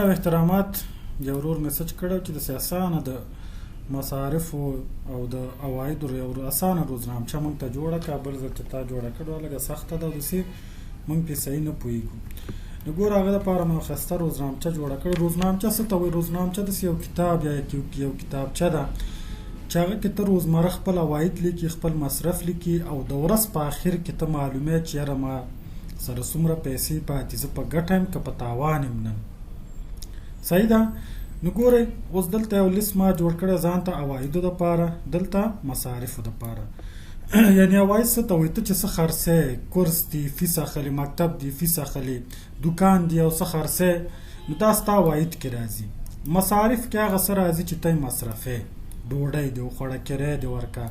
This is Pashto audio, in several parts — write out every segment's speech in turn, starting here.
او احترامات یو ورور میسج کړو چې د سیاسانه د مصارفو او د عوایدو یو اسانه روزنامچه موږ ته جوړه کړه. بل ځل چې تا جوړه کړو لږه سخته ده، داسې موږ پې صحیح نه پوهېږو. نو ګوره هغه دپاره مې یو ښایسته روزنامچه جوړه کړې. روزنامچه څه ته وایي؟ روزنامچه داسې یو کتاب یا یو کتابچه ده چې هغه کې ته روزمره خپل عواید لیکي، خپل مصرف لیکي، او د ورځ په آخر کې ته معلومات چې یاره ما سره څومره پیسې پاتې، زه په ګټه یم که په تاوان یم نن. صحیح ده؟ نو ګورئ اوس دلته یو لیست ما جوړ کړی ځان ته عوایدو دپاره، دلته مصارفو دپاره. یعنې عواید څه ته وایي؟ ته چې څه خرڅی، کورس دی، فیس اخلي، مکتب دی فیس اخلي، دوکان دی او څه خرڅی، نو دا ستا عواید کې راځي. مصارف کې هغه څه راځي چې ته یې مصرفې، ډوډۍ دی وخوړه، کرایه دی ورکه،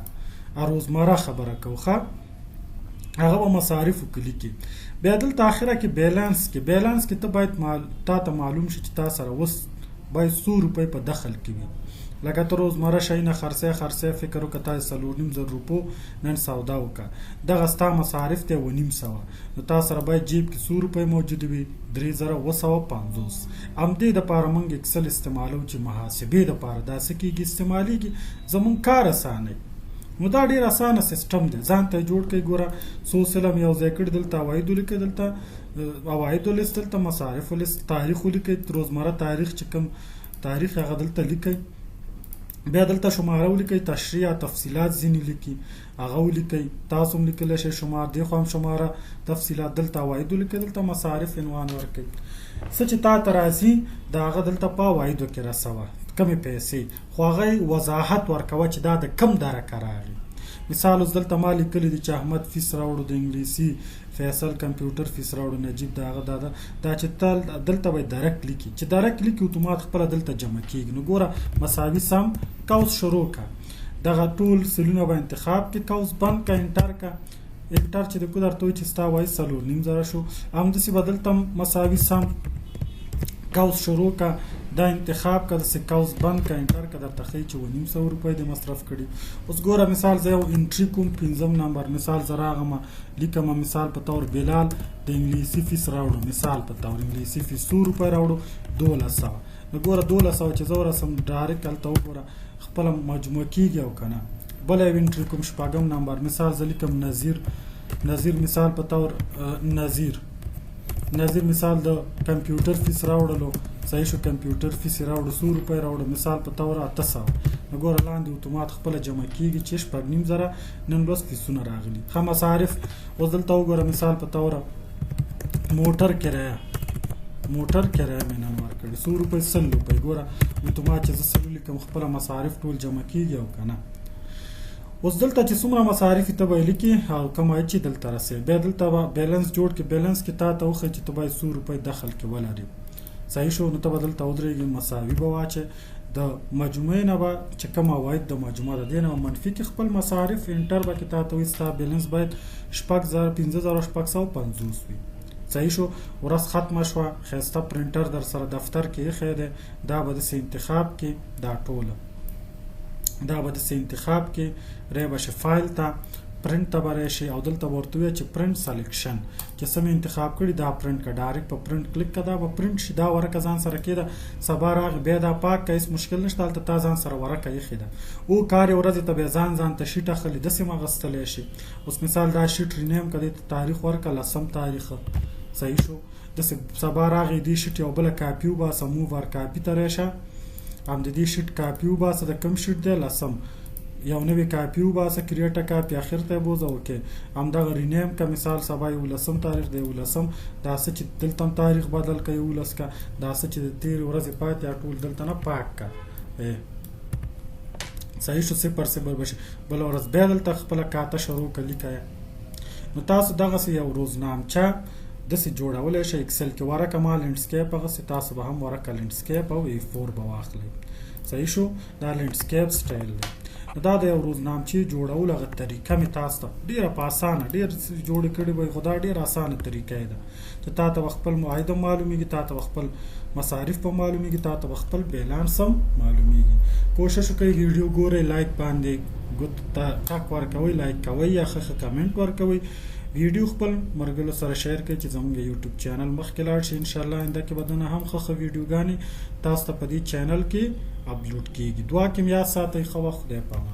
روزمره خبره کوو ښه، هغه به مصارفو کې لیکي. بیا دلته آخره کې بیلانس کې ته باید تا ته معلوم شي چې تا سره اوس باید 100 روپۍ په دخل کې وي. لکه ته روزمره شیونه خرڅی فکر وکړه تا 4.5 روپو نن سودا وکړه، دغه ستا مصارف دی 2.5 نو تا سره باید جیب کې 100 روپۍ موجود وي، 3950. همدې دپاره موږ اکسل استعمالو چې محاسبې دپاره دا څه کېږي استعمالیږي، زموږ کار اسانوي. نو دا ډېر اسانه سیسټم دی، ځان ته جوړ کړئ. ګوره څو سلم یو ځای کړي، دلته عوایدو لیکئ، دلته عوایدو لیست، دلته مصارفو لیست، تاریخ ولیکئ، روزمره تاریخ چې کوم تاریخ هغه دلته لیکئ. بیا دلته شماره ولیکئ، تشریح تفصیلات ځینې لیکي هغه ولیکئ، تاسو هم لیکلی شئ شماره، دې خوا هم شماره تفصیلات، دلته عوایدو لیکئ، دلته مصارف عنوان ورکئ. څه چې تا ته راځي د هغه دلته په عوایدو کې رسوه، کمې پیسې، خو هغه وضاحت ورکوه چې دا د کم درکه راغلي. مثال اوس دلته ما لیکلی دی چې احمد فیس راوړو د انګلیسي، فیصل کمپیوټر فیس راوړو، نجیب د هغه دا چې تل دلته باید درک لیکي، چې درک لیکي اتومات خپله دلته جمع کېږي. نو ګوره مساوي سم کوس شروع که، دغه ټول سلونه به انتخاب کې، کوس بند که، انټر که. انټر چې د کو درته وایي چې ستا عواید 4.5 شو، همداسې به دلته مساوي سم کوس شروع که، دا انتخاب که، داسې کوس بند که، انټر که، درته ښایي چې 2.5 روپۍ دې مصرف کړي. اوس ګوره مثال زه یو انټري کوم 5 نمبر، مثال زه راغمه لیکمه مثال په طور بلال د انګلیسي فیس راوړو، مثال په طور انګلیسي فیس 100 روپۍ راوړو 1200. نو ګوره 1200 چې زه ورسم ډایرکټ هلته وګوره خپله مجموعه کېږي او که نه. بله یو انټري کوم 6 نمبر، مثال زه لیکم نظیر مثال په طور نظیر مثال د کمپیوټر فیس راوړلو، صحیح شو، کمپیوټر فیس راوړو 100 روپۍ راوړو، مثال په طور 800. نو ګوره لاندې اتومات خپله جمع کېږي چې 6.5 نن ورځ فیسونه راغلي. ښه مصارف اوس دلته وګوره مثال په طور موټر کرایه مې نن ورکړې 100 روپۍ 100 روپۍ. ګوره اتومات چې زه 100 لیکم خپله مصارف ټول جمع کېږي او که نه. اوس دلته چې څومره مصارف ته به یې لیکي او کوم عاید چې دلته رسوي، بیا دلته به بیلنس جوړ کړي. بیلنس کې تا ته وښیي چې ته باید 100 روپۍ دخل کې ولري. صحیح شو؟ نو ته به دلته ودرېږي، مساوي به واچې، د مجموعې نه به چې کوم عواید د مجموعه د دې نه منفي کې خپل مصارف، انټر به کې تا ته وایي ستا بیلنس باید 15,650 وي. صحیح شو؟ ورځ ختمه شوه، ښایسته پرنټر در سره دفتر کې ایښی دی، دا به داسې انتخاب کې، دا ټوله دا به داسې انتخاب کې ری به شي، فایل ته پرنټ ته به راشي او دلته به ورته ووایه چې پرنټ سلیکشن چې څه مې انتخاب کړي دا پرنټ کړه، ډایرکټ په پرنټ کلیک کړه، دا به پرنټ شي. دا ورقه ځان سره کېده، سبا راغی بیا دا پاک کړه، هېڅ مشکل نشته، هلته تا ځان سره ورقه ایښې ده. او کارې ورځې ته بیا ځان ته شیټ اخلي، داسې هم اخیستلی شي. اوس مثال دا شیټ رینیم کړه، دې ته تاریخ ورکړه 10 تاریخ. صحیح شو؟ داسې سبا راغی دې شیټ یو بله کاپي وباسه، موو ور کاپي ته راشه، هم د دې شیټ کاپي وباسه، د کوم شیټ دی 10 یو نوې کاپي وباسه، کریټه کاپي اخر ته یې بوځه. اوکې همدغه رینیم که، مثال سبا 11 تاریخ دی 11، دا څه چې دلته هم تاریخ بدل که 11 که، دا څه چې د تېرې ورځې پاتې ټول دلته نه پاک که. صحیح شو؟ 0 به شي، بله ورځ بیا دلته خپله کاته شروع که لیکه. نو تاسو دغسې یو روزنامچه داسې جوړولی شئ. اکسل کې ورقه ما لینډسکیپ هغسې تاسو به هم ورقه لینډسکیپ او A4 به واخلئ. صحیح شو؟ دا لینډسکیپ سټایل دی. دا د یو روزنامچې جوړولو هغه طریقه مې تاسو ته ډېره په اسانه ډېر جوړې کړې به، خو دا ډېره اسانه طریقه ده چې تا ته به خپل عاید هم معلومېږي، تا ته به خپل مصارف به معلومېږي، تا ته به خپل بیلانس هم معلومېږي. کوشش وکړئ ویډیو ګورئ، لایک باندې ټک ورکوئ، لایک کوئ یا ښه کمنټ ورکوئ. ویډیو خپل مرګلو سره شیر کړئ چې زموږ یوټیوب چینل مخکې لاړ شي. ان شاء الله آینده کې به دنه هم ښه ویډیوګانې تاسو ته په دې چینل کې اپلوډ کیږي. دعا کې یاد ساتئ. ښه وخت. خدای پامان.